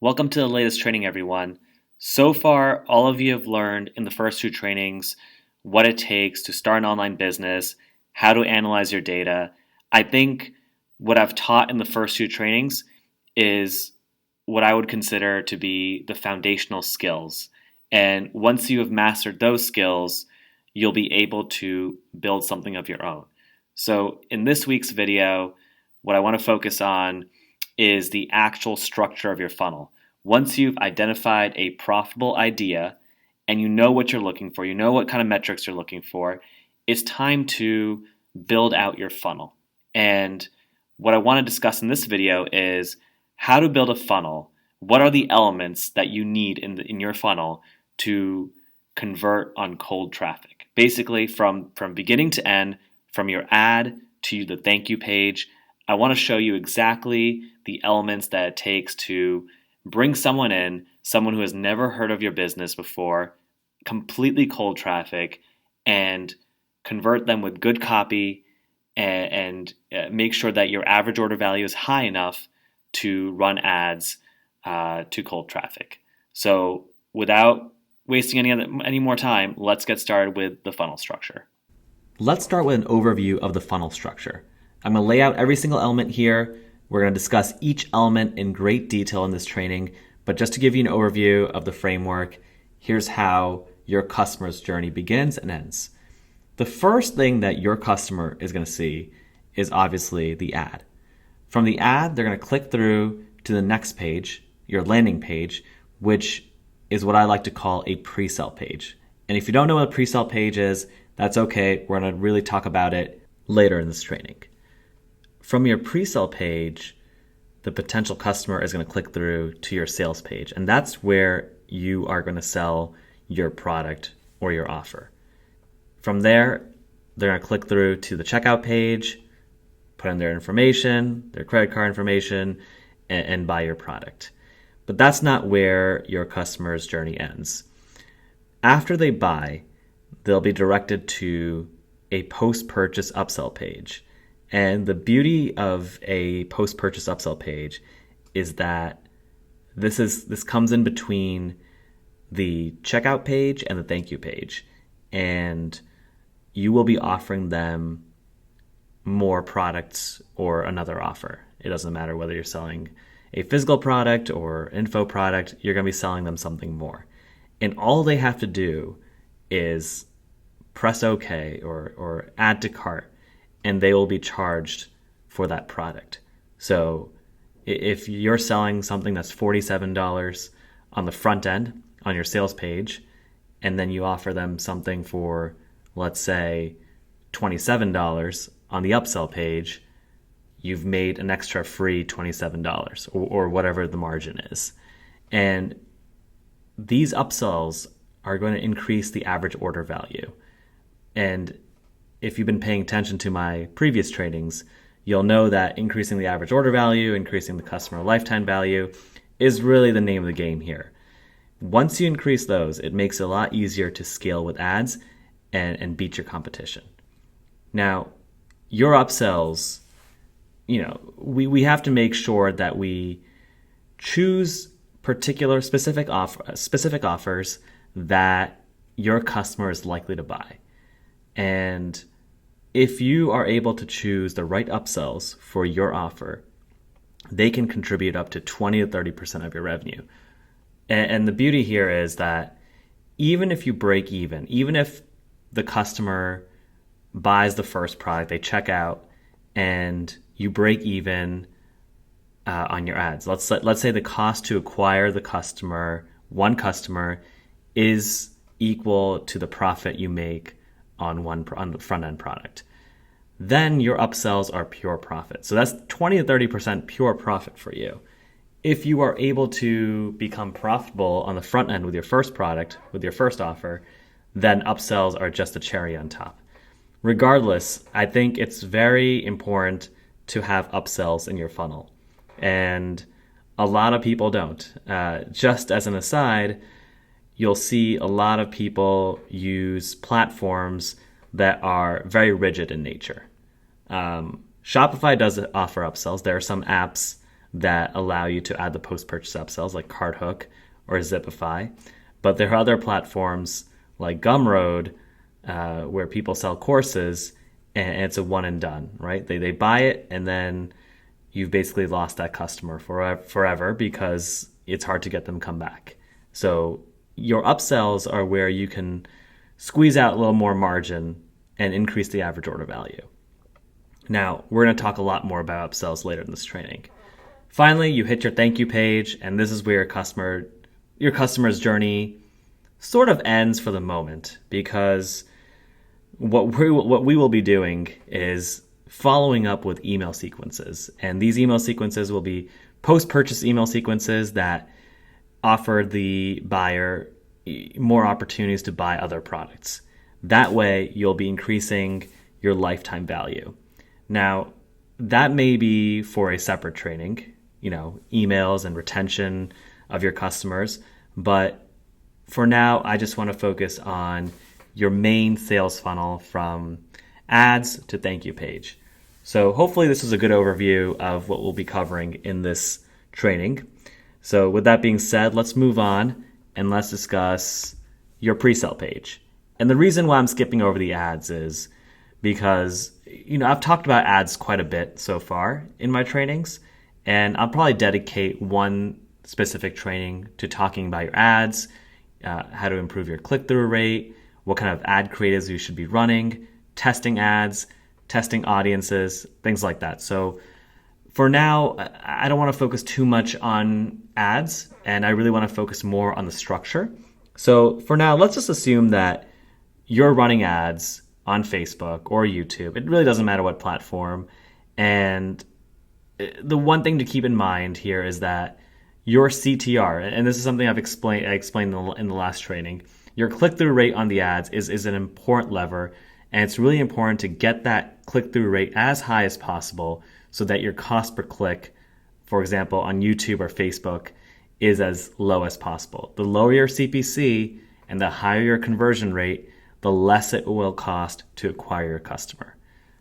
Welcome to the latest training, everyone. So far, all of you have learned in the first two trainings what it takes to start an online business, how to analyze your data. I think what I've taught in the first two trainings is what I would consider to be the foundational skills. And once you have mastered those skills, you'll be able to build something of your own. So, in this week's video, what I want to focus on is the actual structure of your funnel. Once you've identified a profitable idea and you know what you're looking for, you know what kind of metrics you're looking for, it's time to build out your funnel. And what I want to discuss in this video is how to build a funnel. What are the elements that you need in your funnel to convert on cold traffic? Basically, from beginning to end, from your ad to the thank you page, I want to show you exactly the elements that it takes to bring someone in, someone who has never heard of your business before, completely cold traffic, and convert them with good copy and make sure that your average order value is high enough to run ads to cold traffic. So without wasting any more time, let's get started with the funnel structure. Let's start with an overview of the funnel structure. I'm going to lay out every single element here. We're going to discuss each element in great detail in this training, but just to give you an overview of the framework, here's how your customer's journey begins and ends. The first thing that your customer is going to see is obviously the ad. From the ad, they're going to click through to the next page, your landing page, which is what I like to call a pre-sale page. And if you don't know what a pre-sale page is, that's okay. We're going to really talk about it later in this training. From your pre-sale page, the potential customer is going to click through to your sales page, and that's where you are going to sell your product or your offer. From there, they're going to click through to the checkout page, put in their information, their credit card information, and buy your product. But that's not where your customer's journey ends. After they buy, they'll be directed to a post-purchase upsell page. And the beauty of a post-purchase upsell page is that this comes in between the checkout page and the thank you page. And you will be offering them more products or another offer. It doesn't matter whether you're selling a physical product or info product, you're going to be selling them something more. And all they have to do is press OK or add to cart, and they will be charged for that product. So if you're selling something that's $47 on the front end on your sales page, and then you offer them something for, let's say, $27 on the upsell page, you've made an extra free $27 or whatever the margin is. And these upsells are going to increase the average order value. And if you've been paying attention to my previous trainings, you'll know that increasing the average order value, increasing the customer lifetime value is really the name of the game here. Once you increase those, it makes it a lot easier to scale with ads and beat your competition. Now, your upsells, we have to make sure that we choose specific offers that your customer is likely to buy. And if you are able to choose the right upsells for your offer, they can contribute up to 20 to 30% of your revenue. And the beauty here is that even if you break even if the customer buys the first product, they check out, and you break even on your ads. Let's say the cost to acquire one customer, is equal to the profit you make on the front end product. Then your upsells are pure profit. So that's 20 to 30% pure profit for you. If you are able to become profitable on the front end with your first product, with your first offer, then upsells are just a cherry on top. Regardless, I think it's very important to have upsells in your funnel. And a lot of people don't. Just as an aside, you'll see a lot of people use platforms that are very rigid in nature. Shopify does offer upsells. There are some apps that allow you to add the post-purchase upsells like CartHook or Zipify. But there are other platforms like Gumroad where people sell courses and it's a one and done, right? They buy it and then you've basically lost that customer forever because it's hard to get them to come back. So your upsells are where you can squeeze out a little more margin and increase the average order value. Now, we're going to talk a lot more about upsells later in this training. Finally, you hit your thank you page, and this is where your customer's journey sort of ends for the moment, because what we will be doing is following up with email sequences. And these email sequences will be post-purchase email sequences that offer the buyer more opportunities to buy other products. That way, you'll be increasing your lifetime value. Now, that may be for a separate training, emails and retention of your customers. But for now, I just want to focus on your main sales funnel from ads to thank you page. So hopefully this is a good overview of what we'll be covering in this training. So with that being said, let's move on and let's discuss your pre-sale page. And the reason why I'm skipping over the ads is because, I've talked about ads quite a bit so far in my trainings, and I'll probably dedicate one specific training to talking about your ads, how to improve your click-through rate, what kind of ad creatives you should be running, testing ads, testing audiences, things like that. So for now, I don't want to focus too much on ads, and I really want to focus more on the structure. So for now, let's just assume that you're running ads on Facebook or YouTube. It really doesn't matter what platform. And the one thing to keep in mind here is that your CTR, and this is something I explained in the last training, your click-through rate on the ads is an important lever, and it's really important to get that click-through rate as high as possible so that your cost per click, for example, on YouTube or Facebook, is as low as possible. The lower your CPC and the higher your conversion rate, the less it will cost to acquire your customer.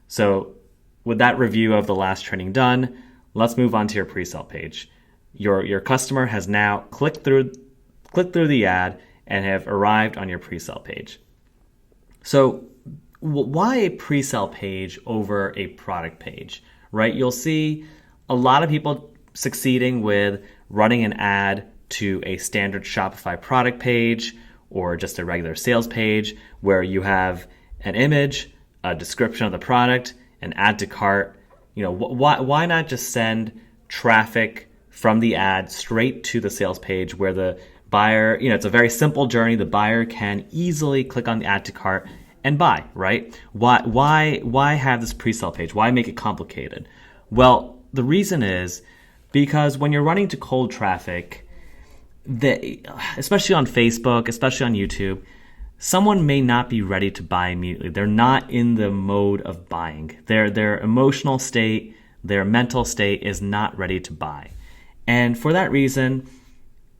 So with that review of the last training done, let's move on to your pre-sale page. Your customer has now clicked through the ad and have arrived on your pre-sale page. So why a pre-sale page over a product page, right? You'll see a lot of people succeeding with running an ad to a standard Shopify product page or just a regular sales page where you have an image, a description of the product, an add to cart. Why not just send traffic from the ad straight to the sales page where the buyer, it's a very simple journey. The buyer can easily click on the add to cart and buy, right? Why have this pre-sale page? Why make it complicated? Well, the reason is because when you're running to cold traffic, especially on Facebook, especially on YouTube, someone may not be ready to buy immediately. They're not in the mode of buying. Their emotional state, their mental state is not ready to buy. And for that reason,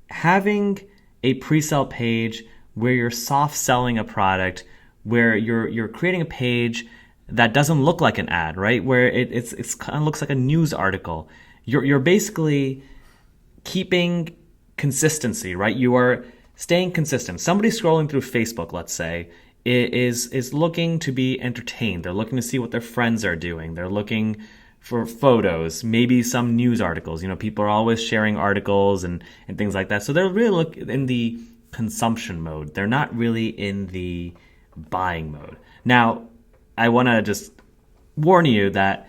having a pre-sale page where you're soft selling a product, where you're creating a page that doesn't look like an ad, right? Where it's kind of looks like a news article. You're basically keeping consistency, right? You are staying consistent. Somebody scrolling through Facebook, let's say, is looking to be entertained. They're looking to see what their friends are doing. They're looking for photos, maybe some news articles. People are always sharing articles and things like that. So they're really in the consumption mode. They're not really in the buying mode. Now, I want to just warn you that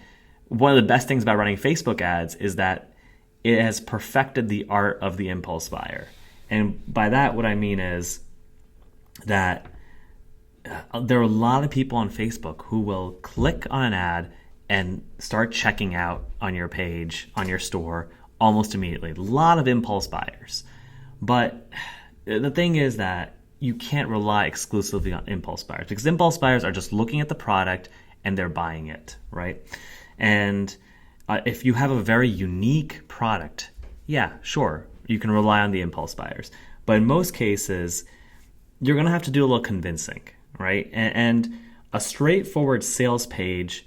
one of the best things about running Facebook ads is that it has perfected the art of the impulse buyer. And by that, what I mean is that there are a lot of people on Facebook who will click on an ad and start checking out on your page, on your store, almost immediately. A lot of impulse buyers. But the thing is that you can't rely exclusively on impulse buyers, because impulse buyers are just looking at the product and they're buying it, right? And if you have a very unique product, yeah, sure, you can rely on the impulse buyers. But in most cases, you're going to have to do a little convincing, right? And a straightforward sales page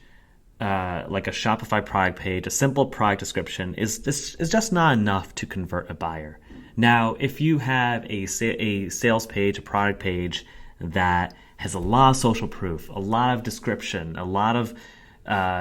like a Shopify product page, a simple product description is just not enough to convert a buyer. Now, if you have a sales page, a product page that has a lot of social proof, a lot of description, a lot of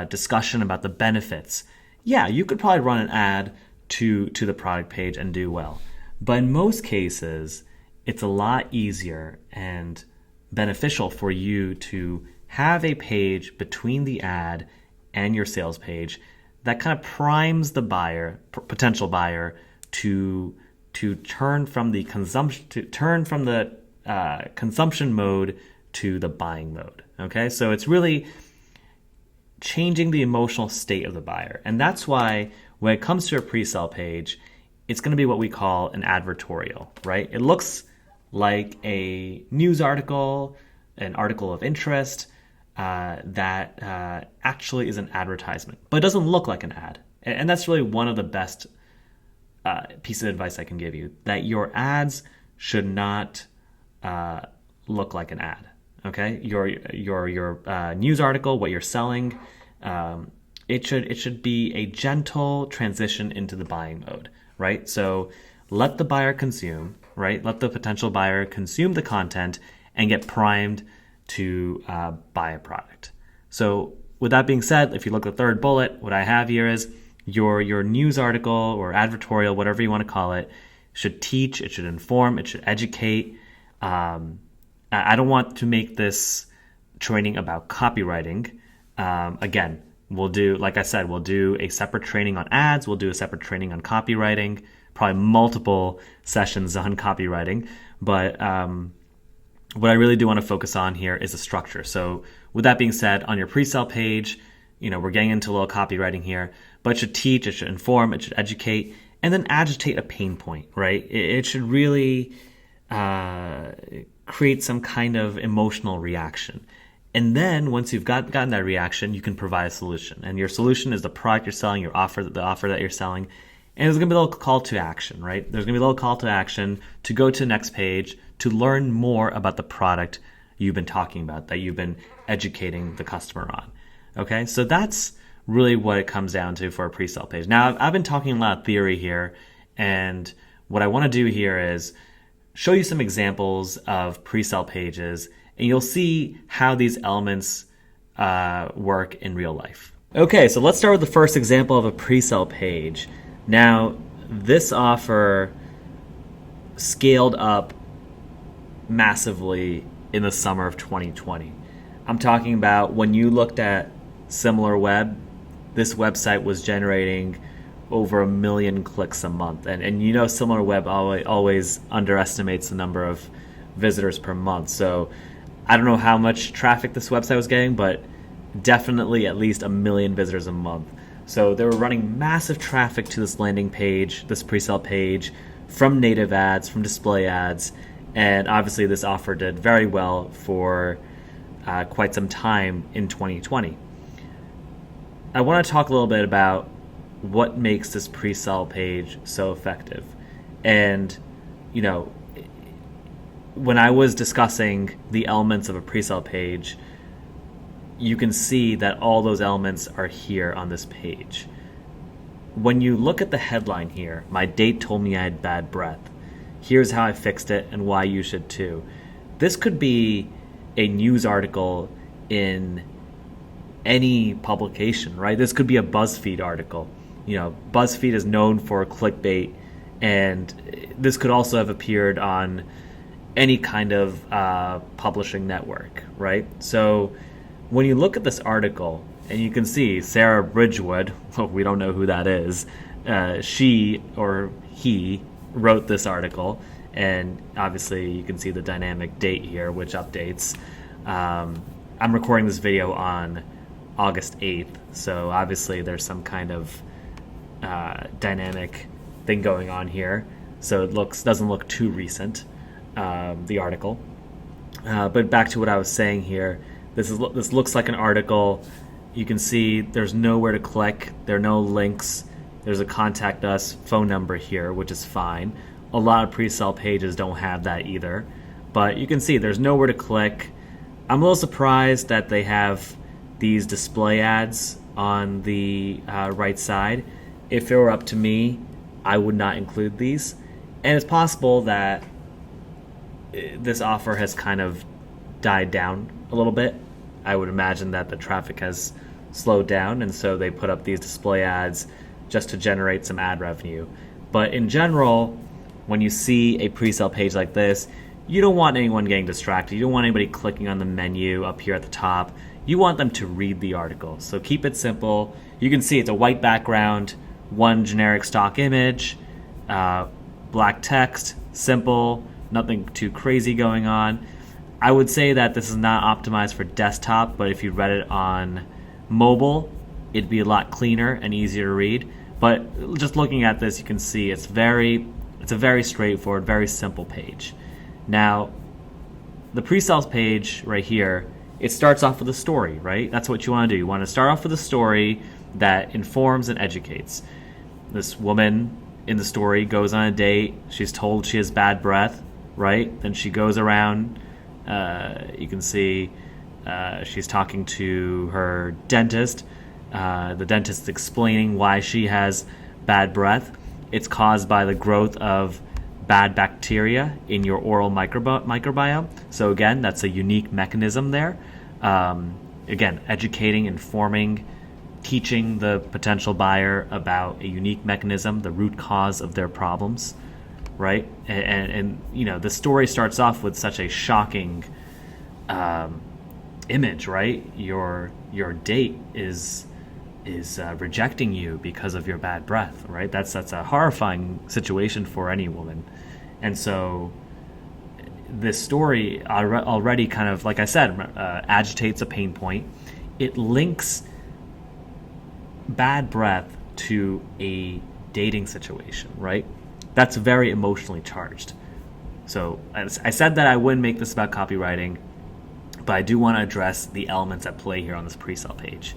discussion about the benefits, yeah, you could probably run an ad to the product page and do well. But in most cases, it's a lot easier and beneficial for you to have a page between the ad and your sales page that kind of primes the buyer, potential buyer, to turn from the consumption mode to the buying mode. Okay, so it's really changing the emotional state of the buyer, and that's why when it comes to a pre-sale page, it's going to be what we call an advertorial, right? It looks like a news article, an article of interest, that actually is an advertisement, but it doesn't look like an ad. And that's really one of the best pieces of advice I can give you, that your ads should not look like an ad. Okay, your news article, what you're selling, it should be a gentle transition into the buying mode, right? So let the buyer consume, right? Let the potential buyer consume the content and get primed to buy a product. So with that being said, if you look at the third bullet, what I have here is your news article or advertorial, whatever you want to call it, should teach, it should inform, it should educate. I don't want to make this training about copywriting. Again, we'll do a separate training on ads. We'll do a separate training on copywriting, probably multiple sessions on copywriting. But what I really do want to focus on here is the structure. So with that being said, on your pre-sale page, we're getting into a little copywriting here, but it should teach, it should inform, it should educate, and then agitate a pain point, right? It should really create some kind of emotional reaction. And then once you've gotten that reaction, you can provide a solution. And your solution is the product you're selling, the offer that you're selling. And there's going to be a little call to action, right? There's going to be a little call to action to go to the next page to learn more about the product you've been talking about, that you've been educating the customer on. Okay, so that's really what it comes down to for a pre-sale page. Now, I've been talking a lot of theory here, and what I want to do here is show you some examples of pre-sale pages, and you'll see how these elements work in real life. Okay, so let's start with the first example of a pre-sale page. Now, this offer scaled up massively in the summer of 2020. I'm talking about when you looked at SimilarWeb, this website was generating over 1 million clicks a month. And SimilarWeb always underestimates the number of visitors per month. So I don't know how much traffic this website was getting, but definitely at least 1 million visitors a month. So they were running massive traffic to this landing page, this pre-sale page, from native ads, from display ads. And obviously this offer did very well for quite some time in 2020. I want to talk a little bit about what makes this pre-sale page so effective. And, when I was discussing the elements of a pre-sale page, you can see that all those elements are here on this page. When you look at the headline here, my date told me I had bad breath. Here's how I fixed it and why you should too. This could be a news article in any publication, right? This could be a BuzzFeed article. BuzzFeed is known for clickbait, and this could also have appeared on any kind of publishing network, right? So when you look at this article, and you can see Sarah Bridgewood, we don't know who that is, she or he wrote this article, and obviously you can see the dynamic date here, which updates. I'm recording this video on August 8th, so obviously there's some kind of dynamic thing going on here, so it doesn't look too recent, the article. But back to what I was saying here, this looks like an article. You can see there's nowhere to click, there are no links, there's a contact us phone number here, which is fine. A lot of pre-sale pages don't have that either, but you can see there's nowhere to click. I'm a little surprised that they have these display ads on the right side. If it were up to me, I would not include these. And it's possible that this offer has kind of died down a little bit. I would imagine that the traffic has slowed down, and so they put up these display ads just to generate some ad revenue. But in general, when you see a pre-sale page like this, you don't want anyone getting distracted. You don't want anybody clicking on the menu up here at the top. You want them to read the article. So keep it simple. You can see it's a white background, one generic stock image, black text, simple, nothing too crazy going on. I would say that this is not optimized for desktop, but if you read it on mobile, it'd be a lot cleaner and easier to read. But just looking at this, you can see it's a very straightforward, very simple page. Now, the pre-sales page right here, it starts off with a story, right? That's what you want to do. You want to start off with a story that informs and educates. This woman in the story goes on a date. She's told she has bad breath, right? Then she goes around. You can see she's talking to her dentist. The dentist is explaining why she has bad breath. It's caused by the growth of bad bacteria in your oral microbiome. So again, that's a unique mechanism there. Again, educating, informing, teaching the potential buyer about a unique mechanism, the root cause of their problems, right? And you know, the story starts off with such a shocking image, right? Your date is rejecting you because of your bad breath, right? That's a horrifying situation for any woman. And so this story already kind of, like I said, agitates a pain point. It links bad breath to a dating situation, right? That's very emotionally charged. So I said that I wouldn't make this about copywriting, but I do want to address the elements at play here on this pre-sale page.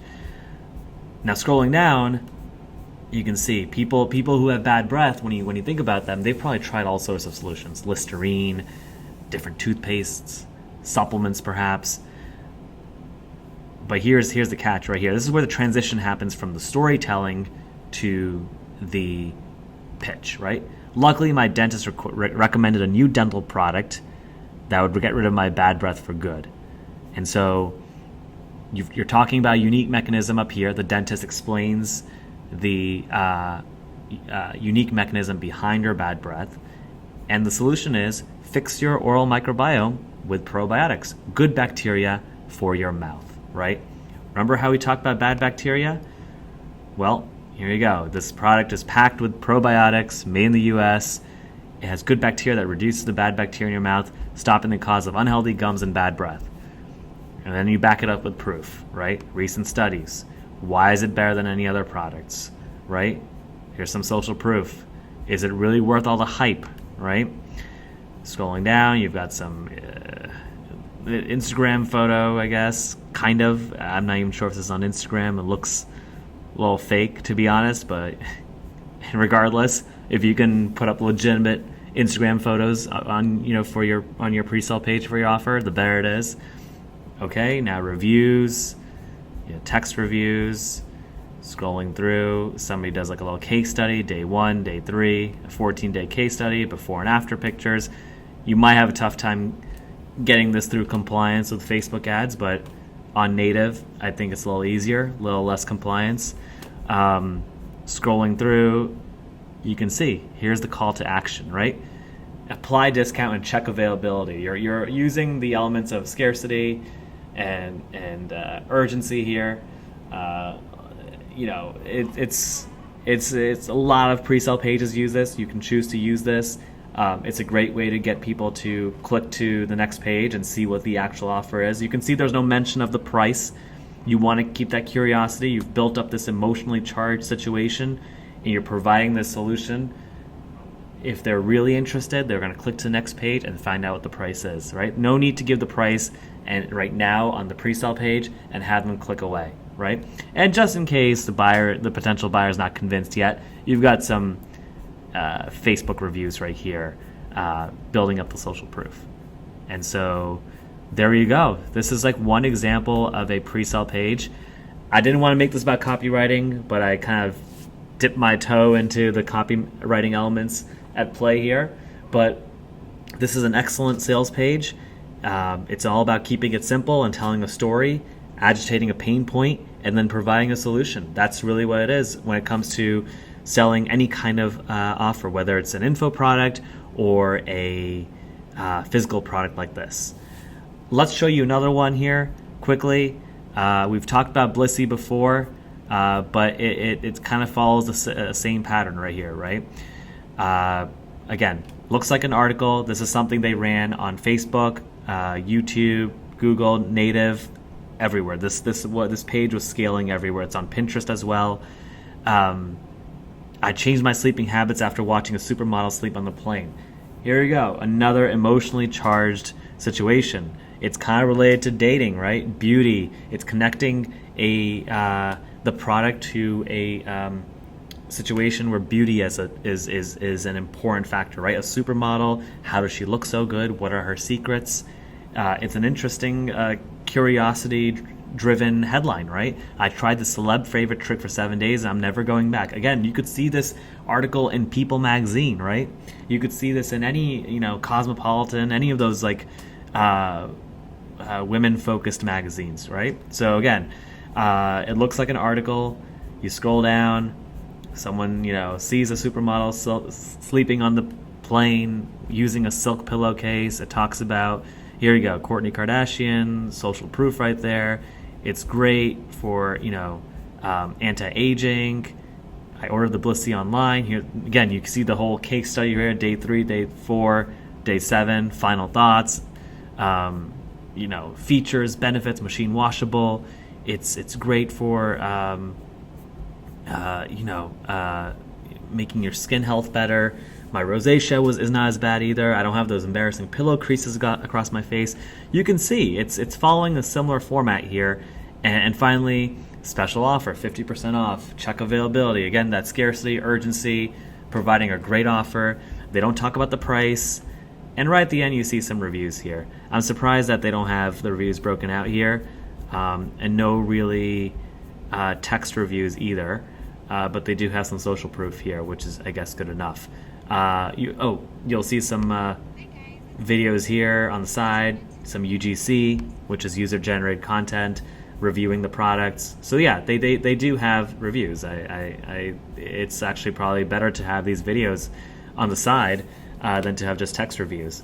Now, scrolling down, you can see people who have bad breath, when you think about them, they've probably tried all sorts of solutions. Listerine, different toothpastes, supplements perhaps. But here's the catch right here. This is where the transition happens from the storytelling to the pitch, right? Luckily, my dentist recommended a new dental product that would get rid of my bad breath for good. And so you're talking about a unique mechanism up here. The dentist explains the unique mechanism behind your bad breath. And the solution is fix your oral microbiome with probiotics, good bacteria for your mouth, right? Remember how we talked about bad bacteria? Well, here you go. This product is packed with probiotics, made in the US. It has good bacteria that reduces the bad bacteria in your mouth, stopping the cause of unhealthy gums and bad breath. And then you back it up with proof, right? Recent studies. Why is it better than any other products, right? Here's some social proof. Is it really worth all the hype, right? Scrolling down, you've got some Instagram photo, I guess, kind of. I'm not even sure if this is on Instagram. It looks a little fake, to be honest, but regardless, if you can put up legitimate Instagram photos on your pre-sale page for your offer, the better it is. Okay, now reviews, text reviews, scrolling through, somebody does like a little case study, day 1, day 3, a 14-day case study, before and after pictures. You might have a tough time getting this through compliance with Facebook ads, but on native, I think it's a little easier, a little less compliance. Scrolling through, you can see, here's the call to action, right? Apply discount and check availability. You're using the elements of scarcity and urgency here. It's a lot of pre-sale pages use this. You can choose to use this. It's a great way to get people to click to the next page and see what the actual offer is. You can see there's no mention of the price. You want to keep that curiosity. You've built up this emotionally charged situation, and you're providing this solution. If they're really interested, they're going to click to the next page and find out what the price is, right? No need to give the price and right now on the pre-sale page and have them click away, right? And just in case the potential buyer is not convinced yet, you've got some Facebook reviews right here, building up the social proof. And so there you go. This is like one example of a pre-sale page. I didn't want to make this about copywriting, but I kind of dipped my toe into the copywriting elements at play here. But this is an excellent sales page. It's all about keeping it simple and telling a story, agitating a pain point, and then providing a solution. That's really what it is when it comes to selling any kind of offer, whether it's an info product or a physical product like this. Let's show you another one here quickly. We've talked about Blissy before, but it kind of follows the same pattern right here, right? Again, looks like an article. This is something they ran on Facebook, YouTube, Google, Native, everywhere. This page was scaling everywhere. It's on Pinterest as well. I changed my sleeping habits after watching a supermodel sleep on the plane. Here we go. Another emotionally charged situation. It's kind of related to dating, right? Beauty. It's connecting the product to a situation where beauty is an important factor, right? A supermodel. How does she look so good? What are her secrets? It's an interesting curiosity-driven headline, right? I tried the celeb favorite trick for 7 days and I'm never going back. Again, you could see this article in People magazine, right? You could see this in any, Cosmopolitan, any of those women-focused magazines, right? So again, it looks like an article. You scroll down, someone, sees a supermodel sleeping on the plane using a silk pillowcase. It talks about, here you go, Kourtney Kardashian, social proof right there. It's great for, anti-aging. I ordered the Blissy online. Here again, you can see the whole case study here, day 3, day 4, day 7, final thoughts. Features, benefits, machine washable. It's great for making your skin health better. My rosacea is not as bad either. I don't have those embarrassing pillow creases across my face. You can see it's following a similar format here. And finally, special offer, 50% off. Check availability. Again, that scarcity, urgency, providing a great offer. They don't talk about the price. And right at the end, you see some reviews here. I'm surprised that they don't have the reviews broken out here, and no really text reviews either. But they do have some social proof here, which is, I guess, good enough. You'll see some videos here on the side, some UGC, which is user-generated content, reviewing the products. So yeah, they do have reviews. It's actually probably better to have these videos on the side than to have just text reviews.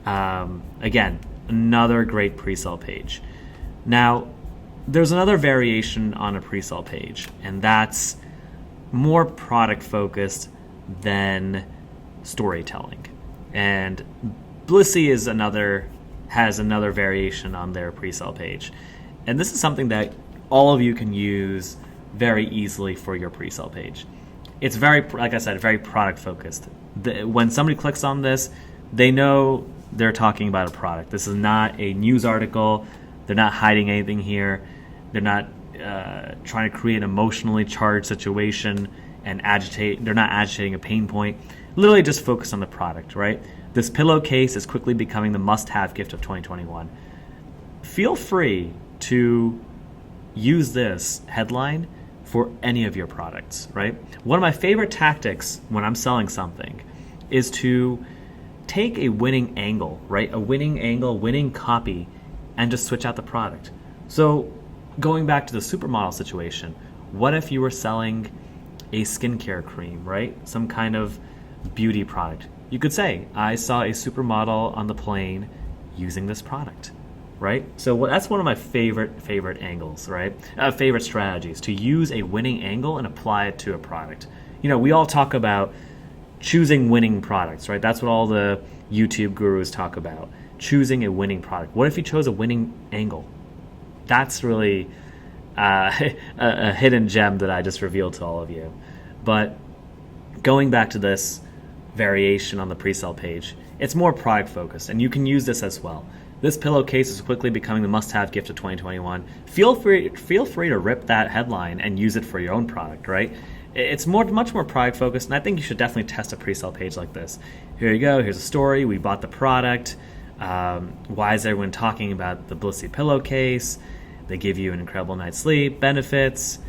Again, another great pre-sale page. Now, there's another variation on a pre-sale page, and that's more product-focused than storytelling. And Blissy has another variation on their pre-sale page. And this is something that all of you can use very easily for your pre-sale page. It's very, like I said, very product-focused. When somebody clicks on this, they know they're talking about a product. This is not a news article. They're not hiding anything here. They're not trying to create an emotionally charged situation and agitate. They're not agitating a pain point. Literally just focus on the product, right? This pillowcase is quickly becoming the must-have gift of 2021. Feel free to use this headline for any of your products, right? One of my favorite tactics when I'm selling something is to take a winning angle, right? A winning angle, winning copy, and just switch out the product. So going back to the supermodel situation, what if you were selling a skincare cream, right? Some kind of beauty product. You could say, I saw a supermodel on the plane using this product, right? So that's one of my favorite angles, right? Favorite strategies, to use a winning angle and apply it to a product. We all talk about choosing winning products, right? That's what all the YouTube gurus talk about, choosing a winning product. What if you chose a winning angle? That's really a hidden gem that I just revealed to all of you. But going back to this variation on the pre-sale page, it's more product focused, and you can use this as well. This pillowcase is quickly becoming the must-have gift of 2021. Feel free to rip that headline and use it for your own product, right? It's much more product focused, and I think you should definitely test a pre-sale page like this. Here you go. Here's a story. We bought the product. Why is everyone talking about the Blissy pillowcase? They give you an incredible night's sleep, benefits,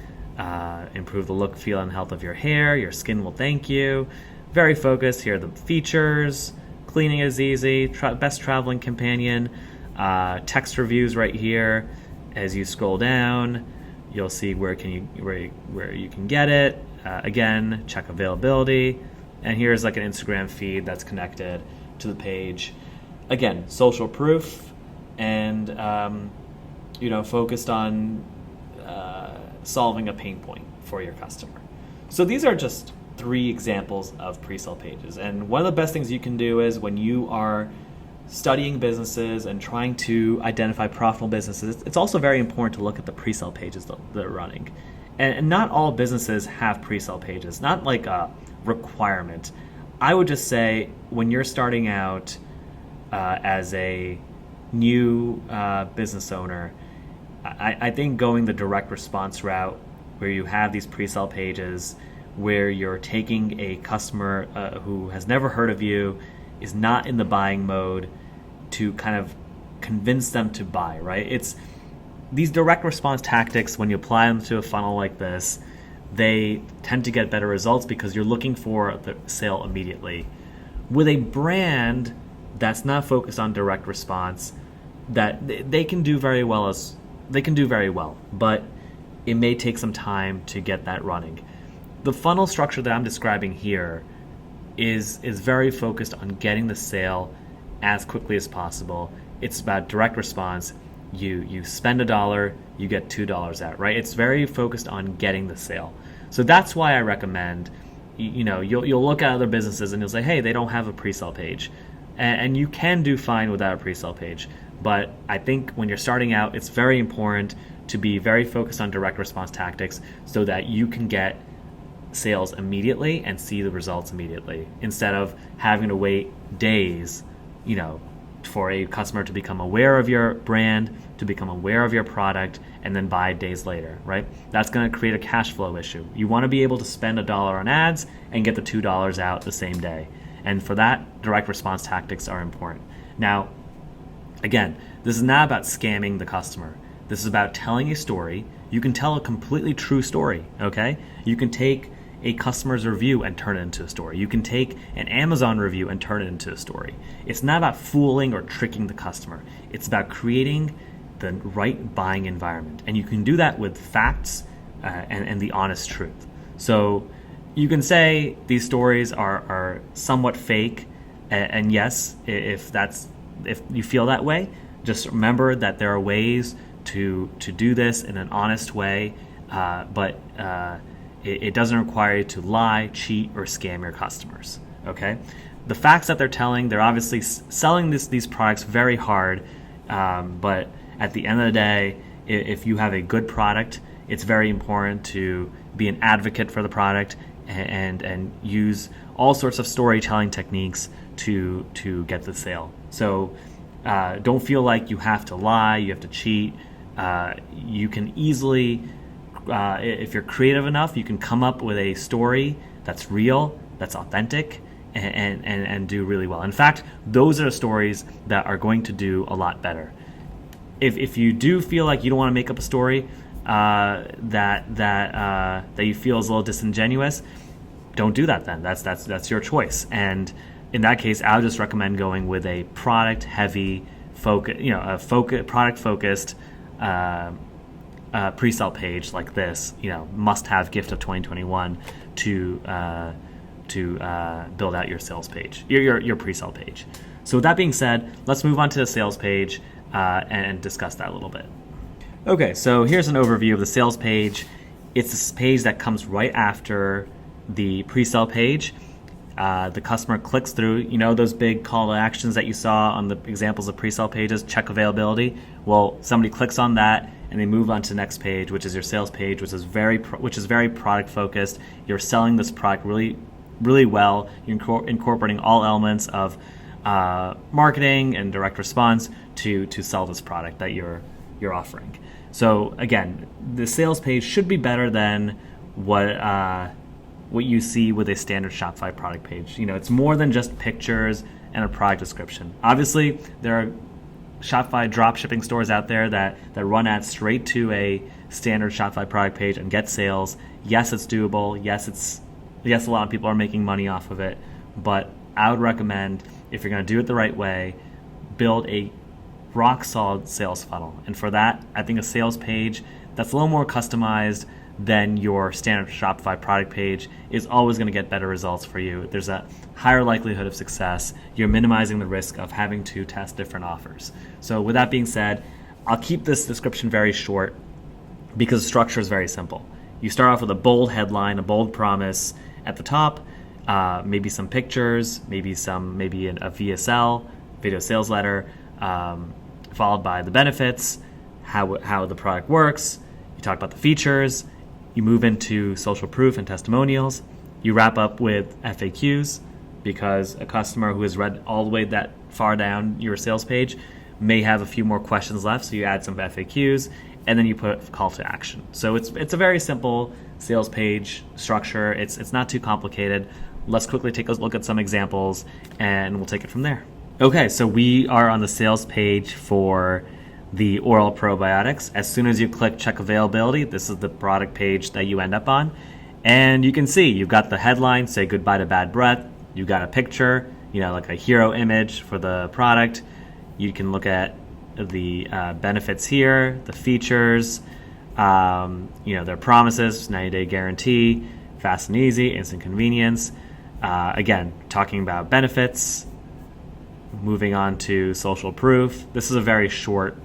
improve the look, feel, and health of your hair. Your skin will thank you. Very focused. Here are the features. Cleaning is easy. Best traveling companion. Text reviews right here. As you scroll down, you'll see where you can get it. Again, check availability. And here's like an Instagram feed that's connected to the page. Again, social proof, and focused on solving a pain point for your customer. So these are just 3 examples of pre-sale pages. And one of the best things you can do is when you are studying businesses and trying to identify profitable businesses, it's also very important to look at the pre-sale pages that are running. And not all businesses have pre-sale pages, not like a requirement. I would just say when you're starting out as a new business owner, I think going the direct response route where you have these pre-sale pages where you're taking a customer who has never heard of you, is not in the buying mode, to kind of convince them to buy, right? It's these direct response tactics, when you apply them to a funnel like this, they tend to get better results because you're looking for the sale immediately. With a brand that's not focused on direct response, that they can do very well, but it may take some time to get that running. The funnel structure that I'm describing here is very focused on getting the sale as quickly as possible. It's about direct response. You spend $1, you get $2 out, right? It's very focused on getting the sale. So that's why I recommend, you'll look at other businesses and you'll say, hey, they don't have a pre-sale page. And you can do fine without a pre-sale page. But I think when you're starting out, it's very important to be very focused on direct response tactics so that you can get sales immediately and see the results immediately, instead of having to wait days, for a customer to become aware of your brand, to become aware of your product, and then buy days later, right? That's going to create a cash flow issue. You want to be able to spend $1 on ads and get the $2 out the same day. And for that, direct response tactics are important. Now, again, this is not about scamming the customer. This is about telling a story. You can tell a completely true story, okay? You can take a customer's review and turn it into a story. You can take an Amazon review and turn it into a story. It's not about fooling or tricking the customer. It's about creating the right buying environment. And you can do that with facts and the honest truth. So you can say these stories are somewhat fake, and yes, if you feel that way, just remember that there are ways to do this in an honest way, but it doesn't require you to lie, cheat, or scam your customers, okay? The facts that they're telling, they're obviously selling these products very hard, but at the end of the day, if you have a good product, it's very important to be an advocate for the product and use all sorts of storytelling techniques to get the sale. So don't feel like you have to lie, you have to cheat. You can easily, if you're creative enough, you can come up with a story that's real, that's authentic, and do really well. In fact, those are the stories that are going to do a lot better. If you do feel like you don't want to make up a story that you feel is a little disingenuous, don't do that then. That's your choice. And in that case, I would just recommend going with a product-heavy, product-focused pre-sale page like this. Must-have gift of 2021 to build out your sales page, your pre-sale page. So with that being said, let's move on to the sales page and discuss that a little bit. Okay, so here's an overview of the sales page. It's this page that comes right after the pre-sale page. The customer clicks through, those big call to actions that you saw on the examples of pre-sale pages, check availability. Well, somebody clicks on that and they move on to the next page, which is your sales page, which is very product focused. You're selling this product really, really well. You're incorporating all elements of marketing and direct response to sell this product that you're offering. So again, the sales page should be better than what you see with a standard Shopify product page. It's more than just pictures and a product description. Obviously, there are Shopify drop shipping stores out there that run ads straight to a standard Shopify product page and get sales. Yes, it's doable. Yes, a lot of people are making money off of it. But I would recommend, if you're going to do it the right way, build a rock solid sales funnel. And for that, I think a sales page that's a little more customized than your standard Shopify product page is always going to get better results for you. There's a higher likelihood of success. You're minimizing the risk of having to test different offers. So with that being said, I'll keep this description very short because the structure is very simple. You start off with a bold headline, a bold promise at the top, maybe some pictures, maybe a VSL, video sales letter, followed by the benefits, how the product works. You talk about the features. You move into social proof and testimonials. You wrap up with FAQs because a customer who has read all the way that far down your sales page may have a few more questions left, so you add some FAQs, and then you put a call to action. So it's a very simple sales page structure. It's not too complicated. Let's quickly take a look at some examples, and we'll take it from there. Okay, so we are on the sales page for the oral probiotics. As soon as you click check availability, this is the product page that you end up on. And you can see you've got the headline, say goodbye to bad breath. You've got a picture, like a hero image for the product. You can look at the benefits here, the features, their promises, 90-day guarantee, fast and easy, instant convenience. Again, talking about benefits. Moving on to social proof. This is a very short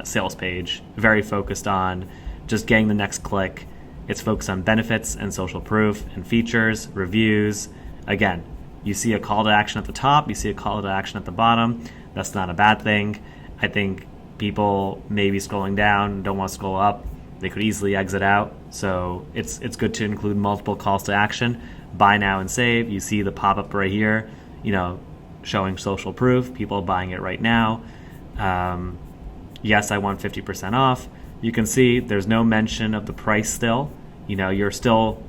sales page, very focused on just getting the next click. It's focused on benefits and social proof and features, reviews. Again, you see a call to action at the top, you see a call to action at the bottom. That's not a bad thing. I think people may be scrolling down, don't want to scroll up. They could easily exit out. So it's good to include multiple calls to action. Buy now and save. You see the pop-up right here, showing social proof, people buying it right now. Yes, I want 50% off. You can see there's no mention of the price still. You're still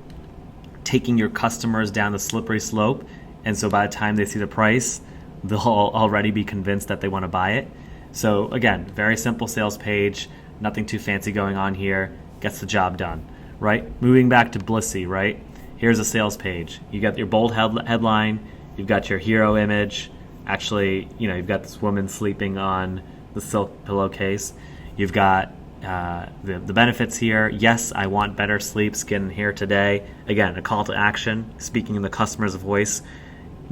taking your customers down the slippery slope. And so by the time they see the price, they'll already be convinced that they want to buy it. So again, very simple sales page, nothing too fancy going on here, gets the job done, right? Moving back to Blissy, right? Here's a sales page. You got your bold headline, you've got your hero image. Actually, you've got this woman sleeping on the silk pillowcase. You've got the benefits here. Yes, I want better sleep, skin, and hair today. Again, a call to action, speaking in the customer's voice,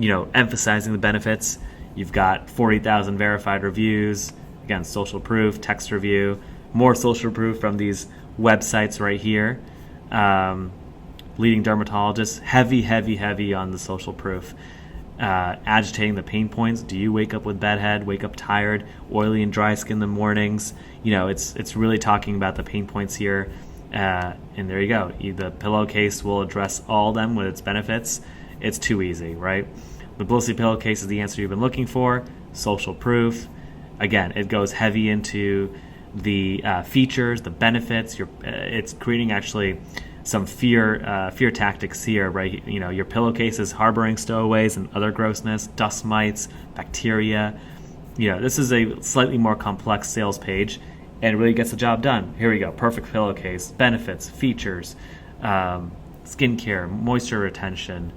emphasizing the benefits. You've got 40,000 verified reviews. Again, social proof, text review, more social proof from these websites right here. Leading dermatologists, heavy on the social proof. Agitating the pain points. Do you wake up with bad head, wake up tired, oily and dry skin in the mornings? It's really talking about the pain points here. And there you go. The pillowcase will address all of them with its benefits. It's too easy, right? The Blissy pillowcase is the answer you've been looking for. Social proof. Again, it goes heavy into the features, the benefits. It's creating actually some fear tactics here, right? Your pillowcase is harboring stowaways and other grossness, dust mites, bacteria. This is a slightly more complex sales page, and it really gets the job done. Here we go, perfect pillowcase, benefits, features, skincare, moisture retention,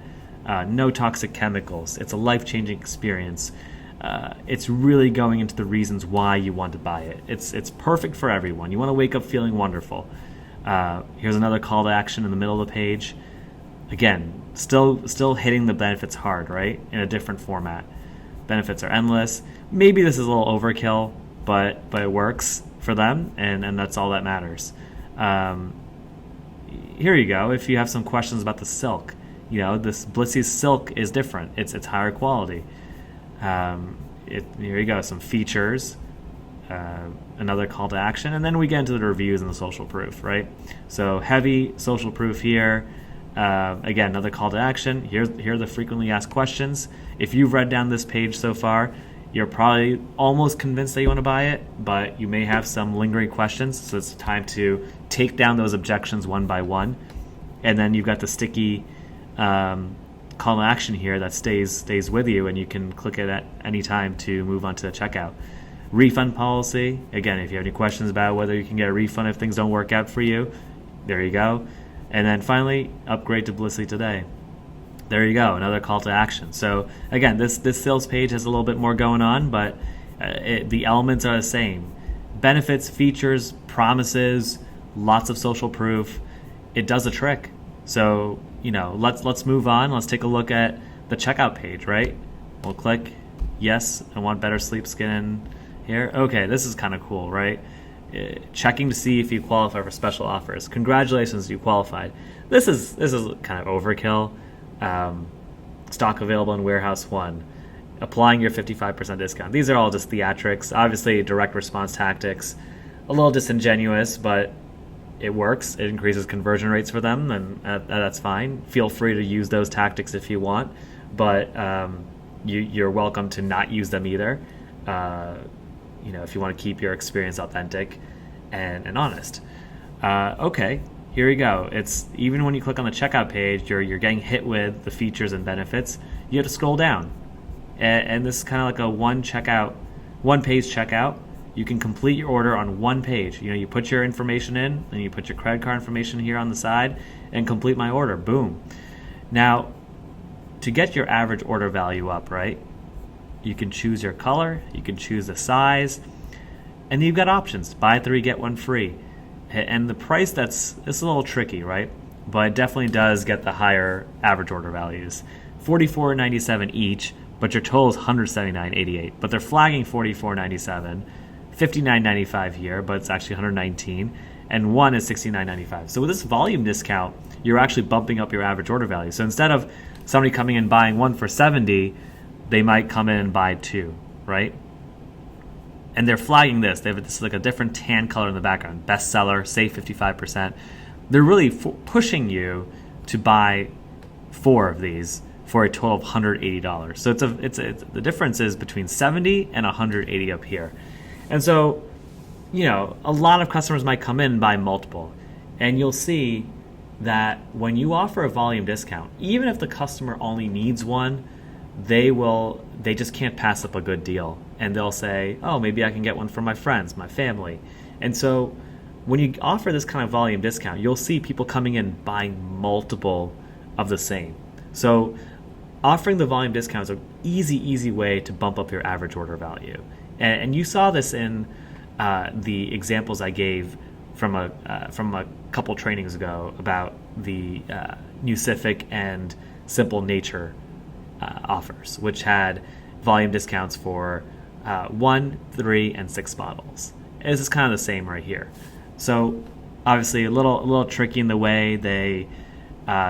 no toxic chemicals. It's a life-changing experience. It's really going into the reasons why you want to buy it. It's perfect for everyone. You want to wake up feeling wonderful. Here's another call to action in the middle of the page. Again, still hitting the benefits hard, right? In a different format. Benefits are endless. Maybe this is a little overkill, but it works for them, and that's all that matters. Here you go. If you have some questions about the silk, this Blissy's silk is different. It's higher quality. Here you go. Some features. Another call to action, and then we get into the reviews and the social proof, right? So heavy social proof here. Again, another call to action. Here are the frequently asked questions. If you've read down this page so far, you're probably almost convinced that you want to buy it, but you may have some lingering questions, so it's time to take down those objections one by one. And then you've got the sticky call to action here that stays with you, and you can click it at any time to move on to the checkout. Refund policy, again, if you have any questions about whether you can get a refund if things don't work out for you, there you go. And then finally, upgrade to Blissly today. There you go, another call to action. So again, this sales page has a little bit more going on, but the elements are the same. Benefits, features, promises, lots of social proof. It does a trick. So, let's move on. Let's take a look at the checkout page, right? We'll click, yes, I want better sleep skin here. Okay, this is kind of cool, right? Checking to see if you qualify for special offers. Congratulations, you qualified. This is kind of overkill. Stock available in Warehouse 1. Applying your 55% discount. These are all just theatrics. Obviously, direct response tactics. A little disingenuous, but it works. It increases conversion rates for them, and that's fine. Feel free to use those tactics if you want, but you're welcome to not use them either. If you want to keep your experience authentic and honest. Okay, here we go. It's even when you click on the checkout page, you're getting hit with the features and benefits. You have to scroll down, and this is kind of like a one-page checkout. You can complete your order on one page. You put your information in, and you put your credit card information here on the side, and complete my order. Boom. Now, to get your average order value up, right? You can choose your color, you can choose the size, and you've got options. Buy 3, get 1 free. And the price, it's a little tricky, right? But it definitely does get the higher average order values. $44.97 each, but your total is $179.88. But they're flagging $44.97, $59.95 here, but it's actually $119, and 1 is $69.95. So with this volume discount, you're actually bumping up your average order value. So instead of somebody coming in buying 1 for $70, they might come in and buy 2, right? And they're flagging this. They have this like a different tan color in the background. Bestseller, save 55%. They're really pushing you to buy 4 of these for a total of $180. So the difference is between $70 and $180 up here. And so, a lot of customers might come in and buy multiple. And you'll see that when you offer a volume discount, even if the customer only needs 1, they just can't pass up a good deal. And they'll say, oh, maybe I can get 1 for my friends, my family. And so when you offer this kind of volume discount, you'll see people coming in buying multiple of the same. So offering the volume discount is an easy way to bump up your average order value. And you saw this in the examples I gave from a couple trainings ago about the Nucific and Simple Nature offers, which had volume discounts for 1, 3, and 6 bottles. And this is kind of the same right here. So obviously a little tricky in the way they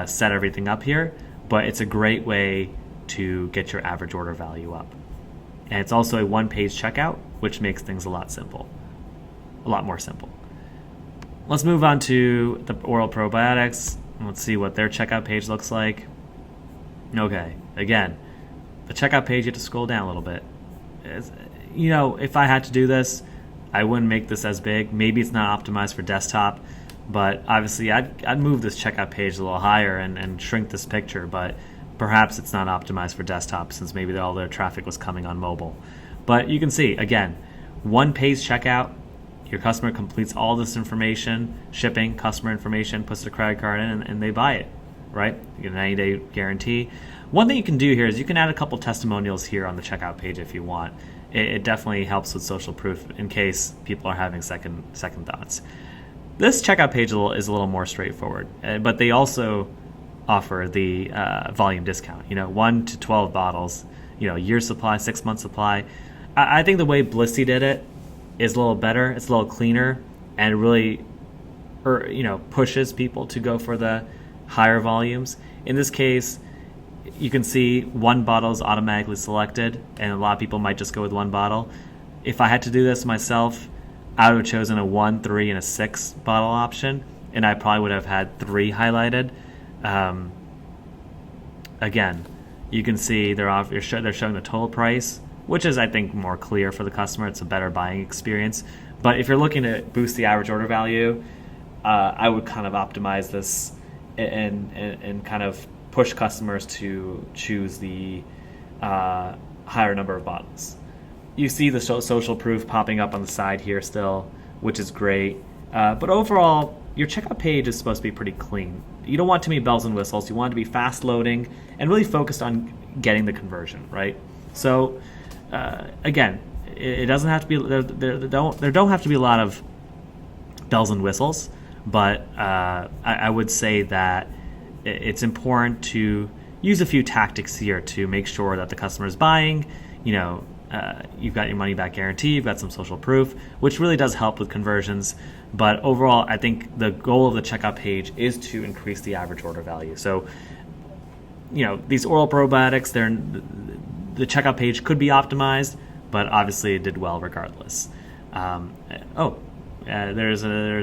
set everything up here, but it's a great way to get your average order value up. And it's also a one-page checkout, which makes things a lot more simple. Let's move on to the oral probiotics. Let's see what their checkout page looks like. Okay, again, the checkout page, you have to scroll down a little bit. If I had to do this, I wouldn't make this as big. Maybe it's not optimized for desktop, but obviously I'd move this checkout page a little higher and shrink this picture, but perhaps it's not optimized for desktop since maybe all their traffic was coming on mobile. But you can see, again, one-page checkout. Your customer completes all this information, shipping, customer information, puts their credit card in, and they buy it, right? You get an 90-day guarantee. One thing you can do here is you can add a couple testimonials here on the checkout page if you want. It definitely helps with social proof in case people are having second thoughts. This checkout page is a little more straightforward, but they also offer the volume discount. 1 to 12 bottles, year supply, 6 month supply. I think the way Blissly did it is a little better. It's a little cleaner, and it really, pushes people to go for the higher volumes. In this case, you can see 1 bottle is automatically selected, and a lot of people might just go with 1 bottle. If I had to do this myself, I would have chosen a 1, 3, and a 6 bottle option, and I probably would have had 3 highlighted. Again, you can see they're showing the total price, which is, I think, more clear for the customer. It's a better buying experience. But if you're looking to boost the average order value, I would kind of optimize this and kind of push customers to choose the higher number of bottles. you see the social proof popping up on the side here still, which is great. But overall, your checkout page is supposed to be pretty clean. You don't want too many bells and whistles. You want it to be fast loading and really focused on getting the conversion, right? So again, it doesn't have to be there don't have to be a lot of bells and whistles, but I would say that it's important to use a few tactics here to make sure that the customer is buying. You've got your money back guarantee, you've got some social proof, which really does help with conversions. But overall, I think the goal of the checkout page is to increase the average order value. So, these oral probiotics, the checkout page could be optimized, but obviously it did well regardless. There's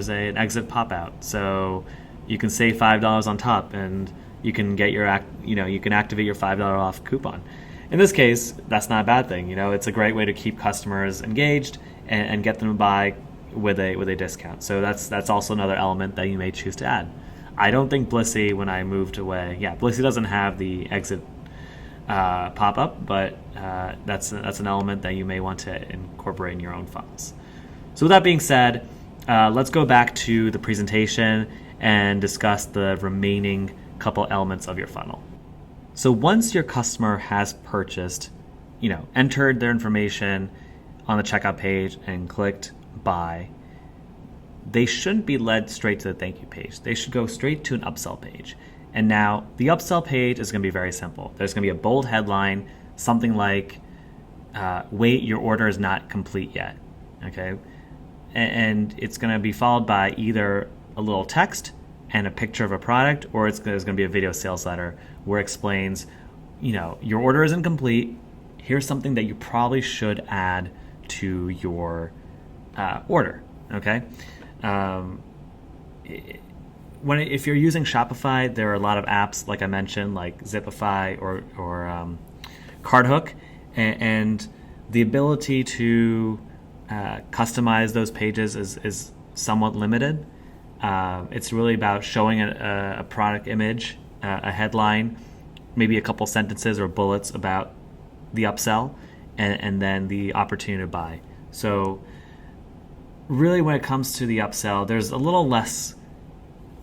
an exit pop out, so you can save $5 on top, and you can get you can activate your $5 off coupon. In this case, that's not a bad thing. It's a great way to keep customers engaged and get them to buy with a discount. So that's also another element that you may choose to add. I don't think Blissy, when I moved away, Blissy doesn't have the exit pop up, but that's an element that you may want to incorporate in your own funnels. So with that being said, let's go back to the presentation and discuss the remaining couple elements of your funnel. So once your customer has purchased, entered their information on the checkout page and clicked buy, they shouldn't be led straight to the thank you page. They should go straight to an upsell page. And now the upsell page is going to be very simple. There's going to be a bold headline, something like, wait, your order is not complete yet. Okay. And it's going to be followed by either a little text and a picture of a product, or there's going to be a video sales letter where it explains, your order isn't complete. Here's something that you probably should add to your order. Okay. If you're using Shopify, there are a lot of apps, like I mentioned, like Zipify or CardHook, and the ability to customize those pages is somewhat limited. It's really about showing a product image, a headline, maybe a couple sentences or bullets about the upsell, and then the opportunity to buy. So really, when it comes to the upsell, there's a little less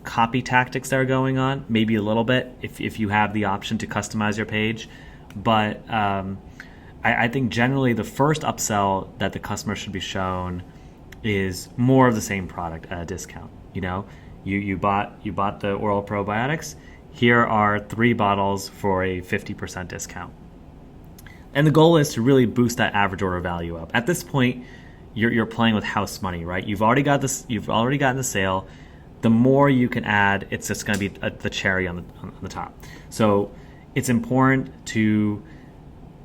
copy tactics that are going on, maybe a little bit if you have the option to customize your page. But I think generally the first upsell that the customer should be shown is more of the same product at a discount. You bought the oral probiotics. Here are 3 bottles for a 50% discount. And the goal is to really boost that average order value up. At this point, you're playing with house money, right? You've already gotten the sale. The more you can add, it's just going to be the cherry on the top. So it's important to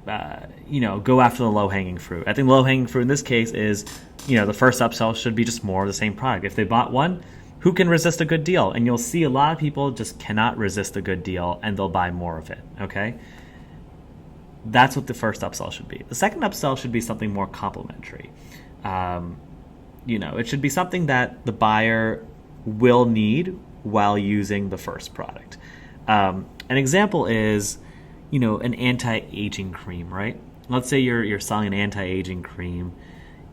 go after the low-hanging fruit. I think low-hanging fruit in this case is, the first upsell should be just more of the same product. If they bought one, who can resist a good deal? And you'll see a lot of people just cannot resist a good deal, and they'll buy more of it, okay? That's what the first upsell should be. The second upsell should be something more complementary. It should be something that the buyer will need while using the first product. An example is, an anti-aging cream, right? Let's say you're selling an anti-aging cream.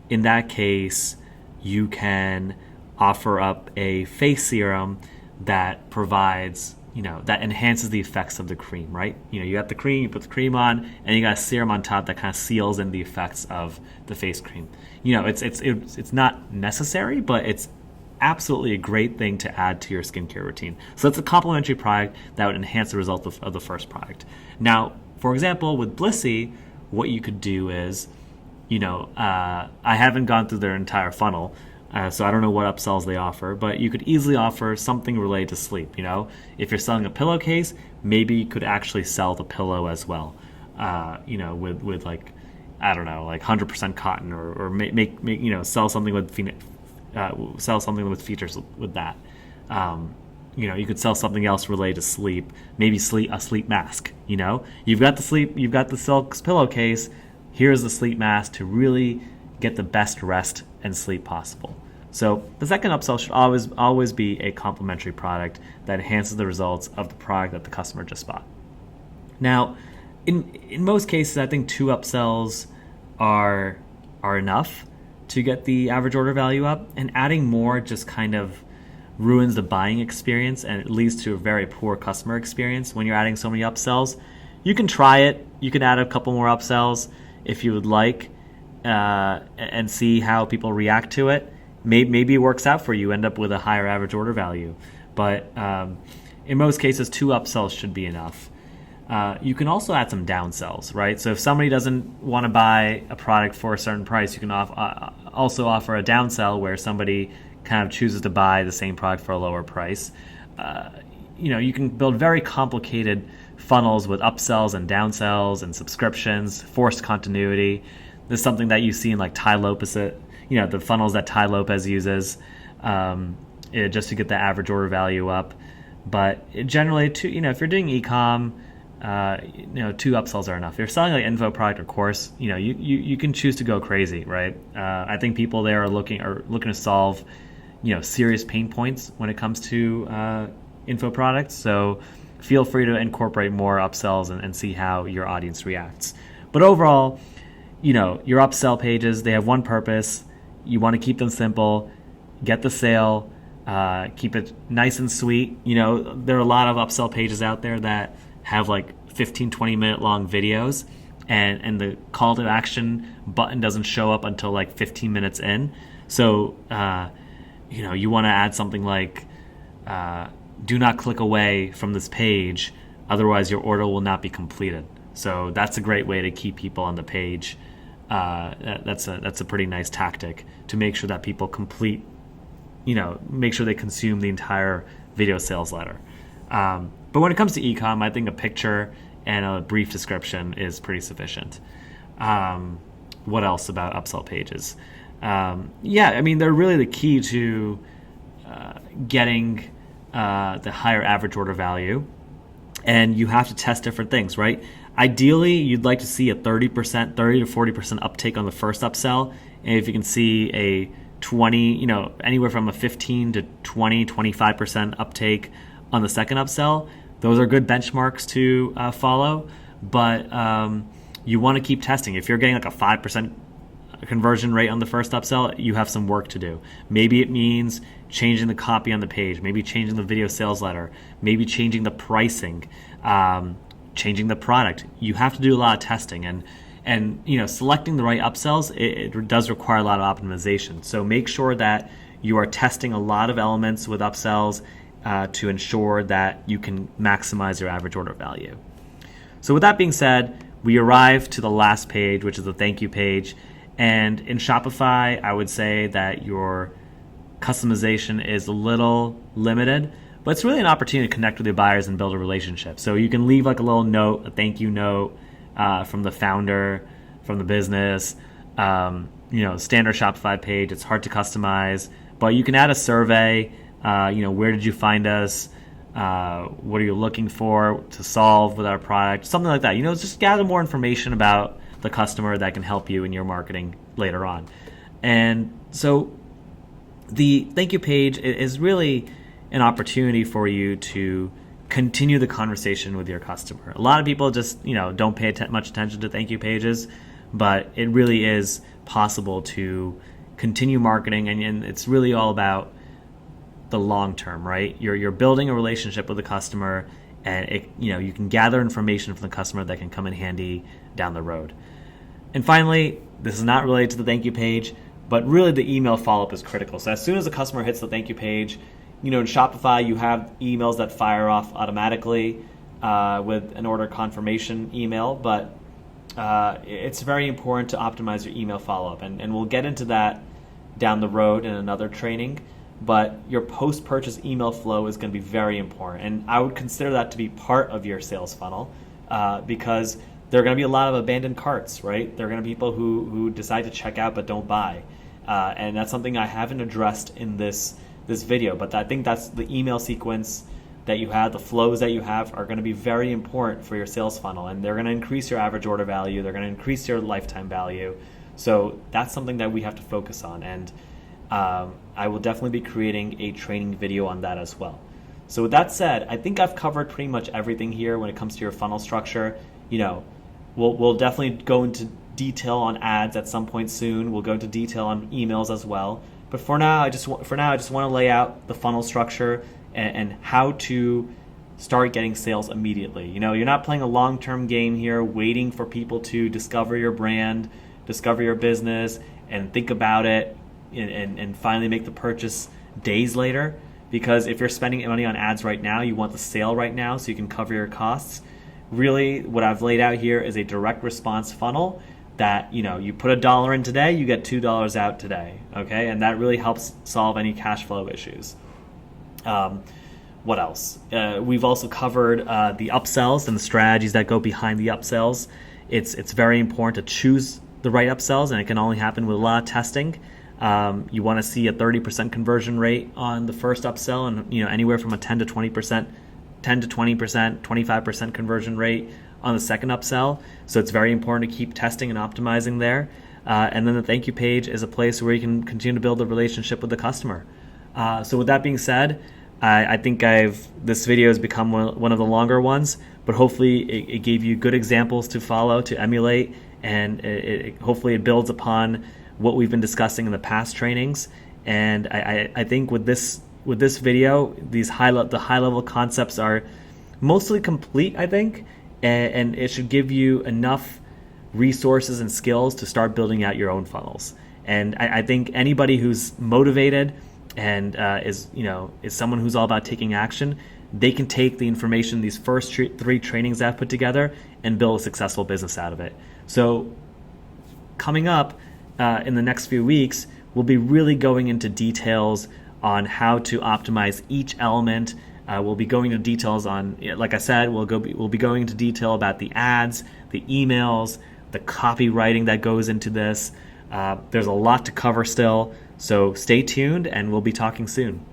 In that case, you can offer up a face serum that provides, that enhances the effects of the cream, right? You got the cream, you put the cream on, and you got a serum on top that kind of seals in the effects of the face cream. It's not necessary, but it's absolutely a great thing to add to your skincare routine. So it's a complementary product that would enhance the result of the first product. Now, for example, with Blissy, what you could do is, I haven't gone through their entire funnel, so I don't know what upsells they offer, but you could easily offer something related to sleep. If you're selling a pillowcase, maybe you could actually sell the pillow as well, with like, I don't know, like 100% cotton, or make sell something with features with that. You could sell something else related to sleep, maybe a sleep mask. You've got the silk pillowcase. Here's the sleep mask to really get the best rest and sleep possible. So the second upsell should always be a complementary product that enhances the results of the product that the customer just bought. Now, in most cases, I think 2 upsells are enough to get the average order value up, and adding more just kind of ruins the buying experience and it leads to a very poor customer experience when you're adding so many upsells. You can try it. You can add a couple more upsells if you would like, and see how people react to it. Maybe it works out for you, end up with a higher average order value. But in most cases, 2 upsells should be enough. You can also add some downsells, right? So if somebody doesn't want to buy a product for a certain price, you can also offer a downsell where somebody kind of chooses to buy the same product for a lower price. You can build very complicated funnels with upsells and downsells and subscriptions, forced continuity. This is something that you see in like Tai Lopez, the funnels that Tai Lopez uses, just to get the average order value up. But generally, if you're doing e-com, 2 upsells are enough. If you're selling like info product or course, you can choose to go crazy, right? I think people there are looking to solve, serious pain points when it comes to info products. So feel free to incorporate more upsells and see how your audience reacts. But overall, your upsell pages, they have one purpose. You want to keep them simple, get the sale, keep it nice and sweet. There are a lot of upsell pages out there that have like 15, 20 minute long videos and the call to action button doesn't show up until like 15 minutes in. So, you want to add something like, do not click away from this page, otherwise your order will not be completed. So that's a great way to keep people on the page. That's a pretty nice tactic to make sure that people make sure they consume the entire video sales letter. But when it comes to e-com, I think a picture and a brief description is pretty sufficient. What else about upsell pages? They're really the key to getting the higher average order value, and you have to test different things, right? Ideally, you'd like to see a 30 to 40% uptake on the first upsell, and if you can see a 20, anywhere from a 15 to 20, 25% uptake on the second upsell, those are good benchmarks to follow. But you want to keep testing. If you're getting like a 5% conversion rate on the first upsell, you have some work to do. Maybe it means changing the copy on the page, maybe changing the video sales letter, maybe changing the pricing, changing the product. You have to do a lot of testing, and selecting the right upsells, it does require a lot of optimization. So make sure that you are testing a lot of elements with upsells to ensure that you can maximize your average order value. So with that being said, we arrive to the last page, which is the thank you page. And in Shopify, I would say that your customization is a little limited, but it's really an opportunity to connect with your buyers and build a relationship. So you can leave like a little note, a thank you note from the founder, from the business, standard Shopify page. It's hard to customize, but you can add a survey. Where did you find us? What are you looking for to solve with our product? Something like that. Just gather more information about the customer that can help you in your marketing later on. And so the thank you page is really an opportunity for you to continue the conversation with your customer. A lot of people just, don't pay much attention to thank you pages, but it really is possible to continue marketing, and it's really all about the long term, right? You're building a relationship with the customer, and you can gather information from the customer that can come in handy down the road. And finally, this is not related to the thank you page, but really the email follow-up is critical. So as soon as the customer hits the thank you page, in Shopify you have emails that fire off automatically with an order confirmation email, but it's very important to optimize your email follow-up, and we'll get into that down the road in another training. But your post-purchase email flow is going to be very important, and I would consider that to be part of your sales funnel because there are going to be a lot of abandoned carts, right? There are going to be people who decide to check out but don't buy, and that's something I haven't addressed in this video. But I think that's the email sequence that you have, the flows that you have are going to be very important for your sales funnel, and they're going to increase your average order value. They're going to increase your lifetime value. So that's something that we have to focus on, and I will definitely be creating a training video on that as well. So with that said, I think I've covered pretty much everything here when it comes to your funnel structure. We'll definitely go into detail on ads at some point soon. We'll go into detail on emails as well. But for now, I just want to lay out the funnel structure and how to start getting sales immediately. You're not playing a long-term game here, waiting for people to discover your brand, discover your business, and think about it and finally make the purchase days later. Because if you're spending money on ads right now, you want the sale right now so you can cover your costs. Really, what I've laid out here is a direct response funnel that, you put $1 in today, you get $2 out today, okay? And that really helps solve any cash flow issues. What else? We've also covered the upsells and the strategies that go behind the upsells. It's very important to choose the right upsells, and it can only happen with a lot of testing. You want to see a 30% conversion rate on the first upsell, and anywhere from a 10 to 20%, 25% conversion rate on the second upsell. So it's very important to keep testing and optimizing there. And then the thank you page is a place where you can continue to build a relationship with the customer. So with that being said, I think this video has become one of the longer ones, but hopefully it gave you good examples to follow, to emulate, and hopefully it builds upon what we've been discussing in the past trainings. And I think with this video, the high level concepts are mostly complete, I think, and it should give you enough resources and skills to start building out your own funnels. And I think anybody who's motivated and is someone who's all about taking action, they can take the information, these first 3 trainings I've put together, and build a successful business out of it. So coming up in the next few weeks, we'll be really going into details on how to optimize each element. We'll be going into details on, like I said, we'll be going into detail about the ads, the emails, the copywriting that goes into this. There's a lot to cover still, so stay tuned and we'll be talking soon.